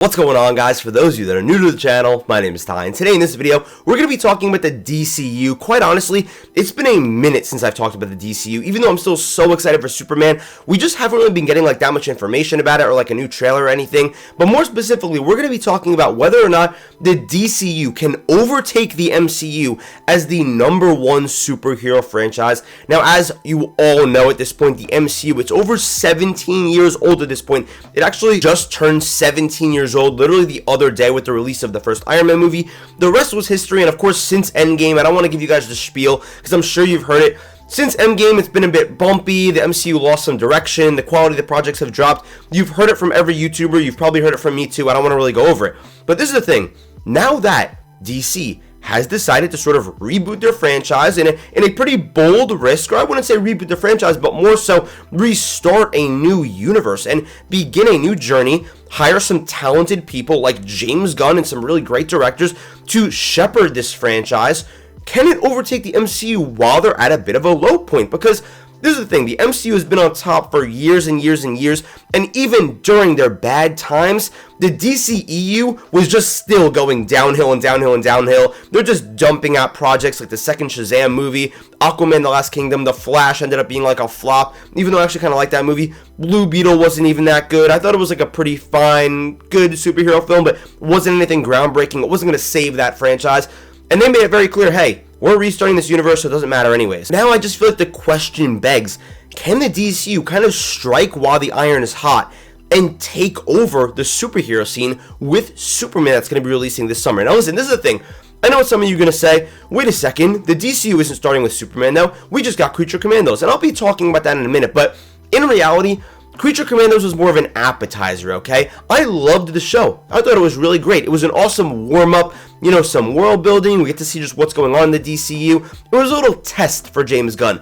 What's going on, guys? For those of you that are new to the channel, my name is Ty, and today in this video, we're going to be talking about the DCU. Quite honestly, it's been a minute since I've talked about the DCU, even though I'm still so excited for Superman. We just haven't really been getting like that much information about it or like a new trailer or anything. But more specifically, we're going to be talking about whether or not the DCU can overtake the MCU as the #1 superhero franchise. Now, as you all know at this point, the MCU, it's over 17 years old at this point. It actually just turned 17 years old literally the other day with the release of the first Iron Man movie. The rest was history, and of course since Endgame, I don't want to give you guys the spiel because I'm sure you've heard it. Since Endgame, it's been a bit bumpy. The MCU lost some direction. The quality of the projects have dropped. You've heard it from every YouTuber. You've probably heard it from me too. I don't want to really go over it. But this is the thing. Now that DC has decided to sort of reboot their franchise in a pretty bold risk, or I wouldn't say reboot the franchise, but more so restart a new universe and begin a new journey, hire some talented people like James Gunn and some really great directors to shepherd this franchise. Can it overtake the MCU while they're at a bit of a low point? Because this is the thing, the MCU has been on top for years and years and years, and even during their bad times, the DCEU was just still going downhill and downhill and downhill. They're just dumping out projects like the second Shazam movie, Aquaman The Last Kingdom, The Flash ended up being like a flop, even though I actually kind of like that movie. Blue Beetle wasn't even that good. I thought it was like a pretty fine, good superhero film, but wasn't anything groundbreaking. It wasn't going to save that franchise, and they made it very clear, hey, we're restarting this universe, so it doesn't matter anyways. Now I just feel like the question begs, can the DCU kind of strike while the iron is hot and take over the superhero scene with Superman that's going to be releasing this summer? Now listen, this is the thing. I know what some of you are going to say, wait a second, the DCU isn't starting with Superman though. We just got Creature Commandos, and I'll be talking about that in a minute, but in reality, Creature Commandos was more of an appetizer, okay? I loved the show. I thought it was really great. It was an awesome warm-up, you know, some world building. We get to see just what's going on in the DCU. It was a little test for James Gunn.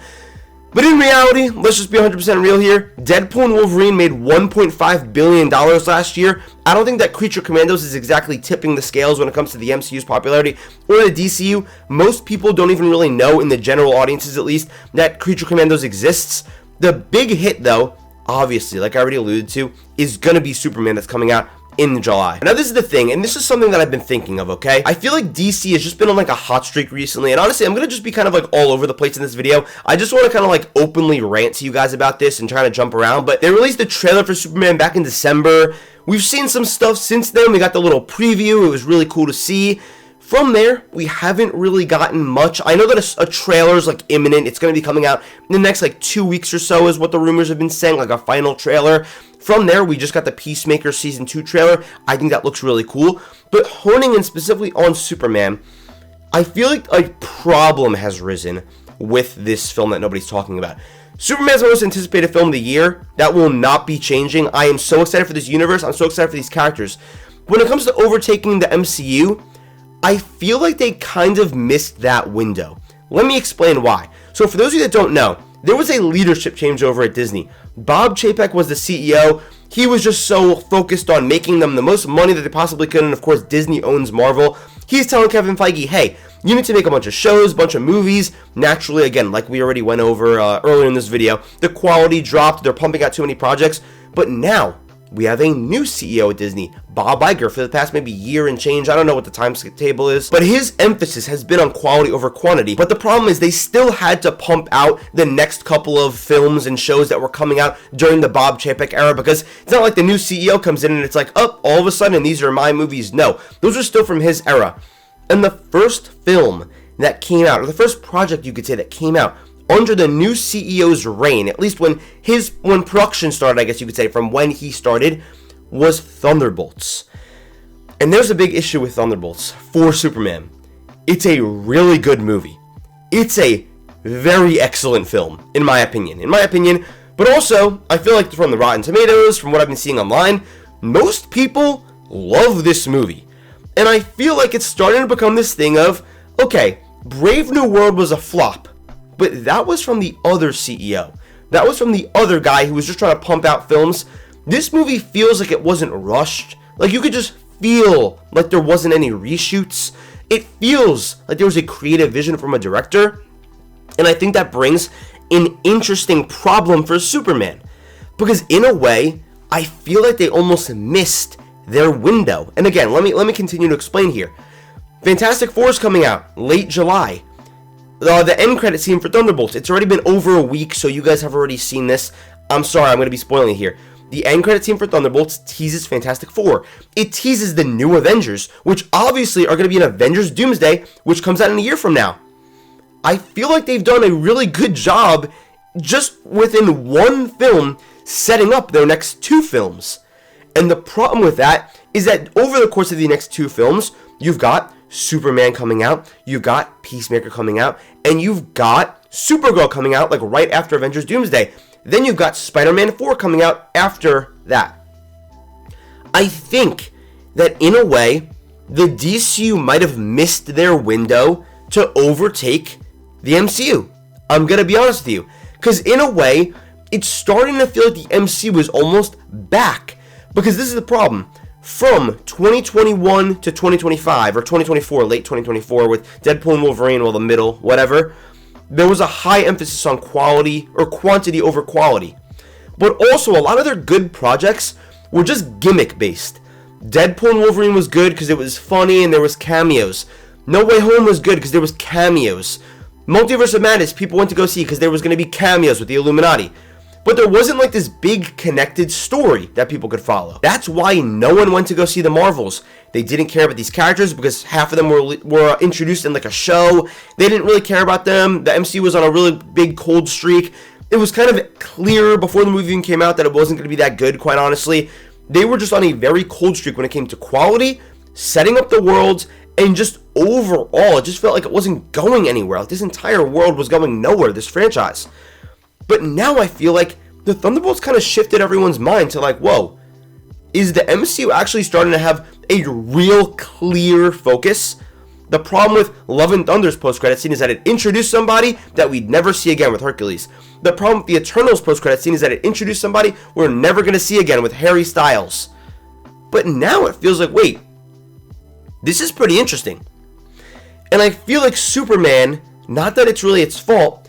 But in reality, let's just be 100% real here. Deadpool and Wolverine made $1.5 billion last year. I don't think that Creature Commandos is exactly tipping the scales when it comes to the MCU's popularity or the DCU. Most people don't even really know, in the general audiences at least, that Creature Commandos exists. The big hit, though, obviously, like I already alluded to, is going to be Superman that's coming out in July. Now this is the thing, and this is something that I've been thinking of, okay? I feel like DC has just been on like a hot streak recently, and honestly, I'm going to just be kind of like all over the place in this video. I just want to kind of like openly rant to you guys about this and trying to jump around, but they released the trailer for Superman back in December. We've seen some stuff since then. We got the little preview. It was really cool to see. From there, we haven't really gotten much. I know that a trailer is like imminent. It's going to be coming out in the next like 2 weeks or so is what the rumors have been saying, like a final trailer. From there, we just got the Peacemaker Season 2 trailer. I think that looks really cool. But honing in specifically on Superman, I feel like a problem has risen with this film that nobody's talking about. Superman's the most anticipated film of the year. That will not be changing. I am so excited for this universe. I'm so excited for these characters. When it comes to overtaking the MCU, I feel like they kind of missed that window. Let me explain why. So for those of you that don't know, there was a leadership change over at Disney. Bob Chapek was the CEO. He was just so focused on making them the most money that they possibly could, and of course Disney owns Marvel. He's telling Kevin Feige, hey, you need to make a bunch of shows, a bunch of movies. Naturally, again, like we already went over earlier in this video, the quality dropped, they're pumping out too many projects, but now we have a new CEO at Disney, Bob Iger, for the past maybe year and change. I don't know what the timetable is, but his emphasis has been on quality over quantity. But the problem is they still had to pump out the next couple of films and shows that were coming out during the Bob Chapek era, because it's not like the new CEO comes in and it's like, oh, all of a sudden these are my movies. No, those are still from his era. And the first film that came out, or the first project you could say that came out under the new CEO's reign, at least when production started, I guess you could say, from when he started, was Thunderbolts. And there's a big issue with Thunderbolts for Superman. It's a really good movie. It's a very excellent film, in my opinion. But also, I feel like from the Rotten Tomatoes, from what I've been seeing online, most people love this movie. And I feel like it's starting to become this thing of, okay, Brave New World was a flop, but that was from the other CEO. That was from the other guy who was just trying to pump out films. This movie feels like it wasn't rushed. Like you could just feel like there wasn't any reshoots. It feels like there was a creative vision from a director. And I think that brings an interesting problem for Superman. Because in a way, I feel like they almost missed their window. And again, let me continue to explain here. Fantastic Four is coming out late July. The end credit scene for Thunderbolts, it's already been over a week, so you guys have already seen this. I'm sorry, I'm going to be spoiling it here. The end credit scene for Thunderbolts teases Fantastic Four. It teases the new Avengers, which obviously are going to be in Avengers Doomsday, which comes out in a year from now. I feel like they've done a really good job just within one film setting up their next two films. And the problem with that is that over the course of the next two films, you've got Superman coming out, you've got Peacemaker coming out, and you've got Supergirl coming out like right after Avengers Doomsday. Then you've got Spider-Man 4 coming out after that. I think that in a way, the DCU might have missed their window to overtake the MCU. I'm going to be honest with you. Because in a way, it's starting to feel like the MCU is almost back. Because this is the problem. From 2021 to 2025, or 2024, late 2024, with Deadpool and Wolverine, well, the middle, whatever, there was a high emphasis on quality, or quantity over quality. But also, a lot of their good projects were just gimmick-based. Deadpool and Wolverine was good because it was funny and there was cameos. No Way Home was good because there was cameos. Multiverse of Madness, people went to go see because there was going to be cameos with the Illuminati. But there wasn't like this big connected story that people could follow. That's why no one went to go see the Marvels. They didn't care about these characters because half of them were introduced in like a show. They didn't really care about them. The MCU was on a really big cold streak. It was kind of clear before the movie even came out that it wasn't going to be that good, quite honestly. They were just on a very cold streak when it came to quality, setting up the worlds, and just overall, it just felt like it wasn't going anywhere. Like this entire world was going nowhere, this franchise. But now I feel like the Thunderbolts kind of shifted everyone's mind to like, whoa, is the MCU actually starting to have a real clear focus? The problem with Love and Thunder's post-credit scene is that it introduced somebody that we'd never see again with Hercules. The problem with the Eternals post-credit scene is that it introduced somebody we're never going to see again with Harry Styles. But now it feels like, wait, this is pretty interesting. And I feel like Superman, not that it's really its fault,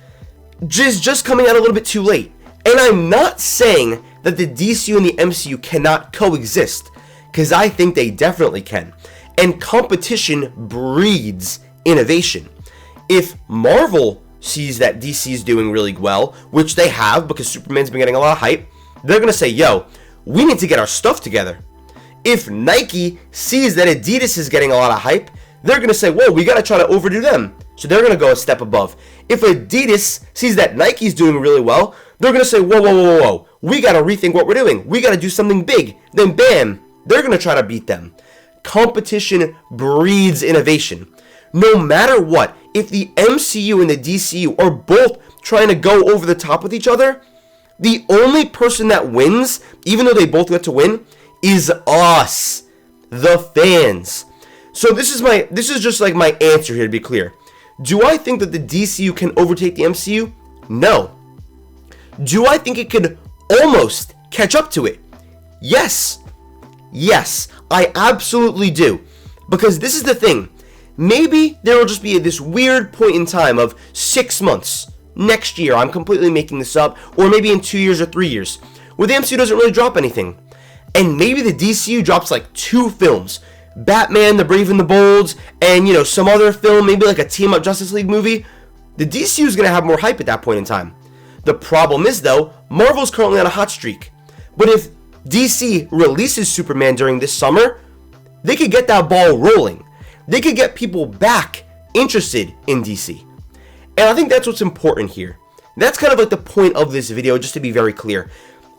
is just coming out a little bit too late. And I'm not saying that the DCU and the MCU cannot coexist, because I think they definitely can. And competition breeds innovation. If Marvel sees that DC is doing really well, which they have because Superman's been getting a lot of hype, they're going to say, yo, we need to get our stuff together. If Nike sees that Adidas is getting a lot of hype, they're going to say, whoa, we got to try to overdo them. So they're going to go a step above. If Adidas sees that Nike's doing really well, they're going to say, whoa, whoa, whoa, whoa, we got to rethink what we're doing. We got to do something big. Then bam, they're going to try to beat them. Competition breeds innovation. No matter what, if the MCU and the DCU are both trying to go over the top with each other, the only person that wins, even though they both get to win, is us, the fans. So this is just like my answer here, to be clear. Do I think that the DCU can overtake the MCU? No. Do I think it could almost catch up to it? Yes. Yes, I absolutely do. Because this is the thing. Maybe there will just be this weird point in time of 6 months. Next year, I'm completely making this up. Or maybe in 2 years or 3 years. Where the MCU doesn't really drop anything. And maybe the DCU drops like 2 films. Batman, The Brave and the Bold, and some other film, maybe like a team-up Justice League movie. The DCU is going to have more hype at that point in time. The problem is, though, Marvel's currently on a hot streak. But if DC releases Superman during this summer, they could get that ball rolling. They could get people back interested in DC. And I think that's what's important here. That's kind of like the point of this video, just to be very clear.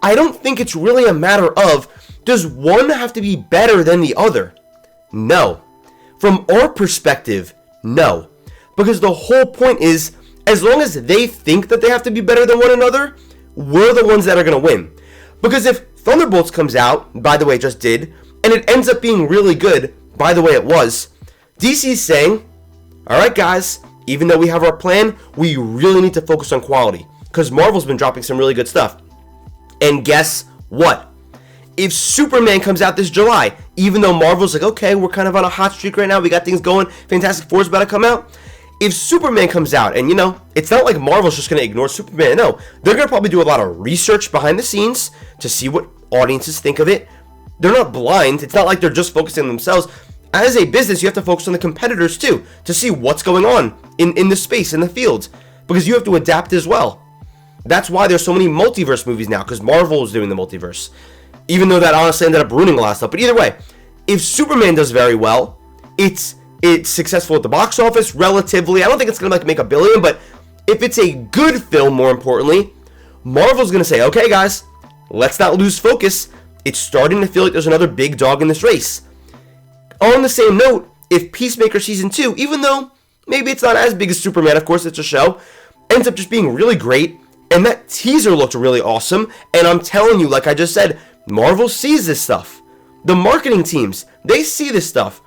I don't think it's really a matter of, does one have to be better than the other? No. From our perspective, no. Because the whole point is, as long as they think that they have to be better than one another, we're the ones that are going to win. Because if Thunderbolts comes out, by the way it just did, and it ends up being really good, by the way it was, DC's saying, alright guys, even though we have our plan, we really need to focus on quality. Because Marvel's been dropping some really good stuff. And guess what? If Superman comes out this July, even though Marvel's like, okay, we're kind of on a hot streak right now, we got things going, Fantastic Four's about to come out. If Superman comes out, and it's not like Marvel's just going to ignore Superman, no. They're going to probably do a lot of research behind the scenes to see what audiences think of it. They're not blind. It's not like they're just focusing on themselves. As a business, you have to focus on the competitors too, to see what's going on in the space, in the field, because you have to adapt as well. That's why there's so many multiverse movies now, because Marvel is doing the multiverse, even though that honestly ended up ruining a lot of stuff. But either way, if Superman does very well, it's successful at the box office relatively. I don't think it's going to make $1 billion, but if it's a good film, more importantly, Marvel's going to say, okay guys, let's not lose focus. It's starting to feel like there's another big dog in this race. On the same note, if Peacemaker Season 2, even though maybe it's not as big as Superman, of course it's a show, ends up just being really great, and that teaser looked really awesome, and I'm telling you, like I just said, Marvel sees this stuff. The marketing teams, they see this stuff.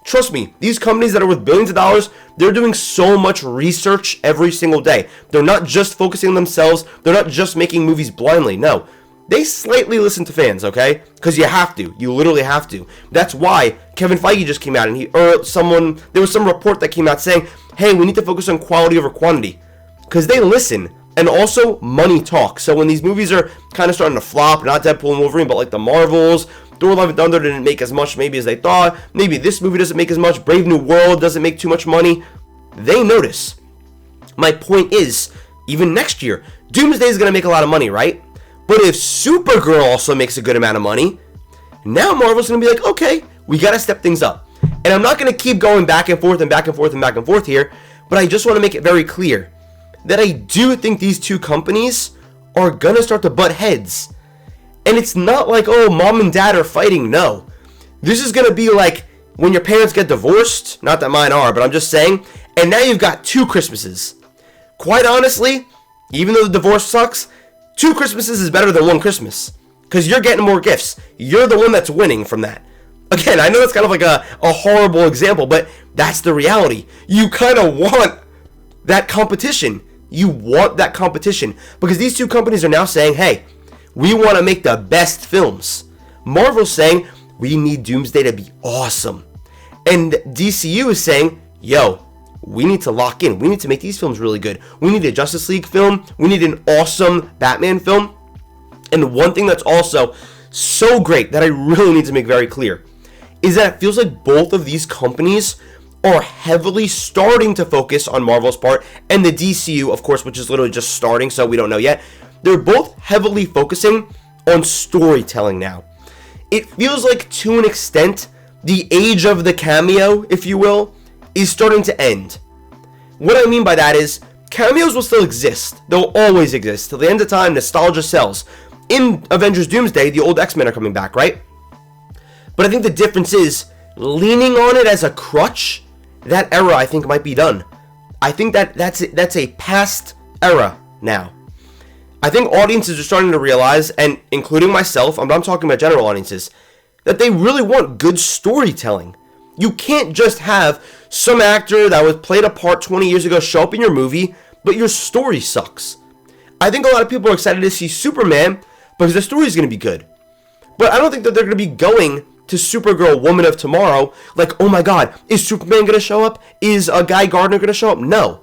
Trust me, these companies that are worth billions of dollars, they're doing so much research every single day. They're not just focusing on themselves. They're not just making movies blindly. No, they slightly listen to fans, okay? Because you have to. You literally have to. That's why Kevin Feige just came out and there was some report that came out saying, hey, we need to focus on quality over quantity. Because they listen. And also, money talks. So when these movies are kind of starting to flop, not Deadpool and Wolverine, but like the Marvels, Thor: Love and Thunder didn't make as much maybe as they thought. Maybe this movie doesn't make as much. Brave New World doesn't make too much money. They notice. My point is, even next year, Doomsday is going to make a lot of money, right? But if Supergirl also makes a good amount of money, now Marvel's going to be like, okay, we got to step things up. And I'm not going to keep going back and forth and back and forth and back and forth here, but I just want to make it very clear that I do think these two companies are going to start to butt heads. And it's not like, oh, mom and dad are fighting. No. This is going to be like when your parents get divorced. Not that mine are, but I'm just saying. And now you've got 2 Christmases. Quite honestly, even though the divorce sucks, 2 Christmases is better than 1 Christmas. Because you're getting more gifts. You're the one that's winning from that. Again, I know that's kind of like a horrible example, but that's the reality. You kind of want that competition. You want that competition. Because these 2 companies are now saying, hey, we want to make the best films. Marvel's saying, we need Doomsday to be awesome. And DCU is saying, yo, we need to lock in. We need to make these films really good. We need a Justice League film. We need an awesome Batman film. And one thing that's also so great that I really need to make very clear is that it feels like both of these companies are heavily starting to focus on Marvel's part, and the DCU, of course, which is literally just starting, so we don't know yet. They're both heavily focusing on storytelling now. It feels like, to an extent, the age of the cameo, if you will, is starting to end. What I mean by that is, cameos will still exist. They'll always exist. Till the end of time, nostalgia sells. In Avengers Doomsday, the old X-Men are coming back, right? But I think the difference is, leaning on it as a crutch, that era, I think, might be done. I think that's a past era now. I think audiences are starting to realize, and including myself, I'm talking about general audiences, that they really want good storytelling. You can't just have some actor that was played a part 20 years ago show up in your movie, but your story sucks. I think a lot of people are excited to see Superman because the story is going to be good. But I don't think that they're going to be going to Supergirl, Woman of Tomorrow, like, oh my god, is Superman going to show up? Is Guy Gardner going to show up? No.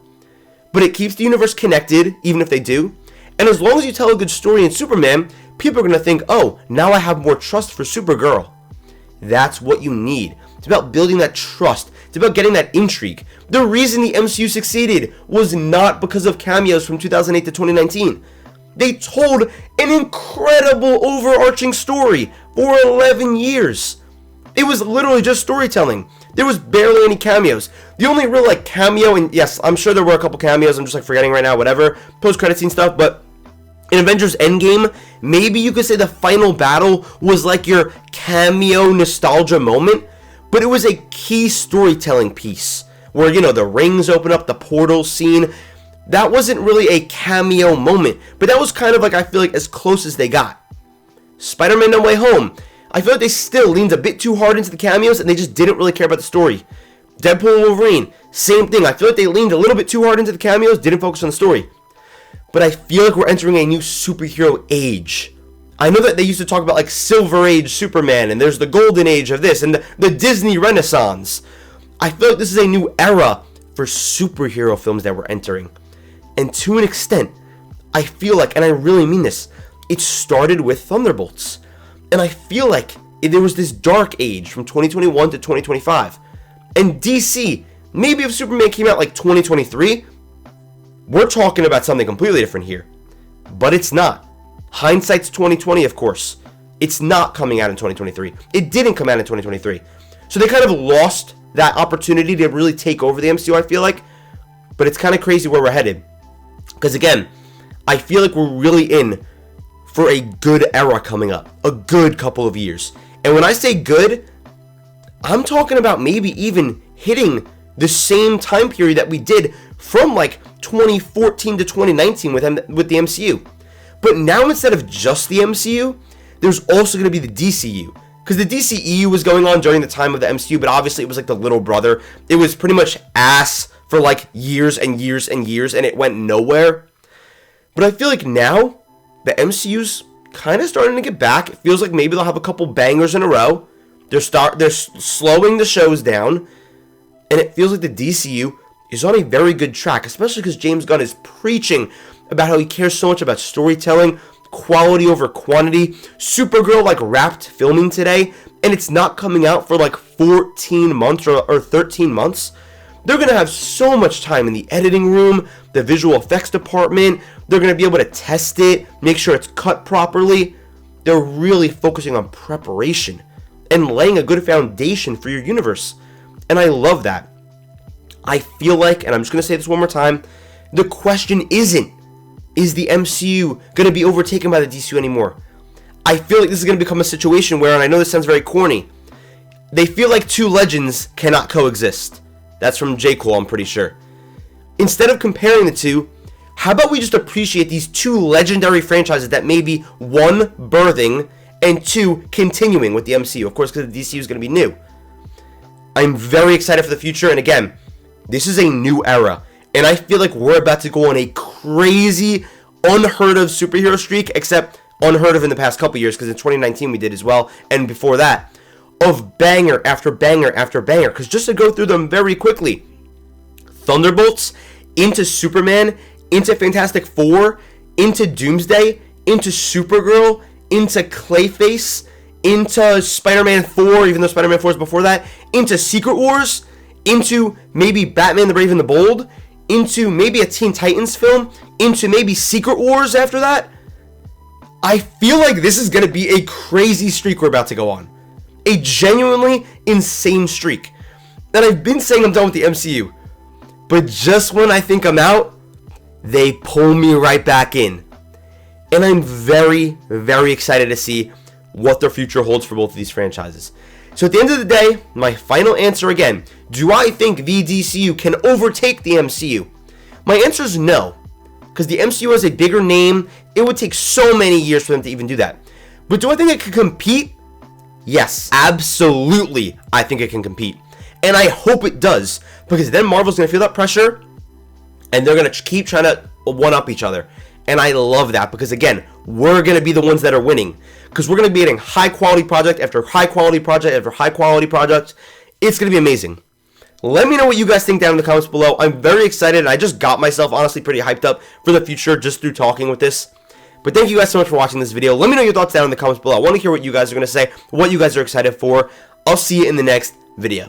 But it keeps the universe connected, even if they do. And as long as you tell a good story in Superman, people are going to think, oh, now I have more trust for Supergirl. That's what you need. It's about building that trust. It's about getting that intrigue. The reason the MCU succeeded was not because of cameos from 2008 to 2019. They told an incredible overarching story for 11 years. It was literally just storytelling. There was barely any cameos. The only real cameo, and yes, I'm sure there were a couple cameos, I'm just forgetting right now, whatever, post-credit scene stuff, but in Avengers Endgame, maybe you could say the final battle was like your cameo nostalgia moment, but it was a key storytelling piece where, the rings open up, the portal scene. That wasn't really a cameo moment, but that was kind of I feel like as close as they got. Spider-Man No Way Home, I feel like they still leaned a bit too hard into the cameos and they just didn't really care about the story. Deadpool and Wolverine, same thing. I feel like they leaned a little bit too hard into the cameos, didn't focus on the story. But I feel like we're entering a new superhero age. I know that they used to talk about Silver Age Superman, and there's the Golden Age of this, and the Disney Renaissance. I feel like this is a new era for superhero films that we're entering. And to an extent, I feel like, and I really mean this, it started with Thunderbolts. And I feel like there was this dark age from 2021 to 2025. And DC, maybe if Superman came out like 2023, we're talking about something completely different here. But it's not. Hindsight's 2020, of course. It's not coming out in 2023. It didn't come out in 2023. So they kind of lost that opportunity to really take over the MCU, I feel like. But it's kind of crazy where we're headed. Because again, I feel like we're really in for a good era coming up. A good couple of years. And when I say good, I'm talking about maybe even hitting the same time period that we did from like 2014 to 2019 with the MCU. But now instead of just the MCU, there's also going to be the DCU. Because the DCEU was going on during the time of the MCU, but obviously it was like the little brother. It was pretty much ass for like years and years and years, and it went nowhere. But I feel like now the MCU's kind of starting to get back. It feels like maybe they'll have a couple bangers in a row. They're slowing the shows down, and it feels like the DCU is on a very good track, especially because James Gunn is preaching about how he cares so much about storytelling, quality over quantity. Supergirl like wrapped filming today, and it's not coming out for like 14 months or 13 months. They're going to have so much time in the editing room, the visual effects department. They're going to be able to test it, make sure it's cut properly. They're really focusing on preparation and laying a good foundation for your universe. And I love that. I feel like, and I'm just going to say this one more time, the question isn't, is the MCU going to be overtaken by the DCU anymore? I feel like this is going to become a situation where, and I know this sounds very corny, they feel like two legends cannot coexist. That's from J. Cole, I'm pretty sure. Instead of comparing the two, how about we just appreciate these two legendary franchises that may be one, birthing, and two, continuing with the MCU. Of course, because the DCU is going to be new. I'm very excited for the future, and again, this is a new era. And I feel like we're about to go on a crazy, unheard of superhero streak, except unheard of in the past couple years, because in 2019 we did as well, and before that, of banger after banger after banger. Because just to go through them very quickly, Thunderbolts, into Superman, into Fantastic Four, into Doomsday, into Supergirl, into Clayface, into Spider-Man 4, even though Spider-Man 4 is before that, into Secret Wars, into maybe Batman the Brave and the Bold, into maybe a Teen Titans film, into maybe Secret Wars after that. I feel like this is going to be a crazy streak we're about to go on. A genuinely insane streak. And I've been saying I'm done with the MCU, but just when I think I'm out, they pull me right back in. And I'm very, very excited to see what their future holds for both of these franchises. So at the end of the day, my final answer again, do I think the DCU can overtake the MCU? My answer is no, because the MCU has a bigger name. It would take so many years for them to even do that. But do I think it can compete? Yes, absolutely, I think it can compete. And I hope it does, because then Marvel's going to feel that pressure, and they're going to keep trying to one-up each other. And I love that, because again, we're going to be the ones that are winning. Because we're going to be getting high-quality project after high-quality project after high-quality project. It's going to be amazing. Let me know what you guys think down in the comments below. I'm very excited, and I just got myself, honestly, pretty hyped up for the future just through talking with this. But thank you guys so much for watching this video. Let me know your thoughts down in the comments below. I want to hear what you guys are going to say, what you guys are excited for. I'll see you in the next video.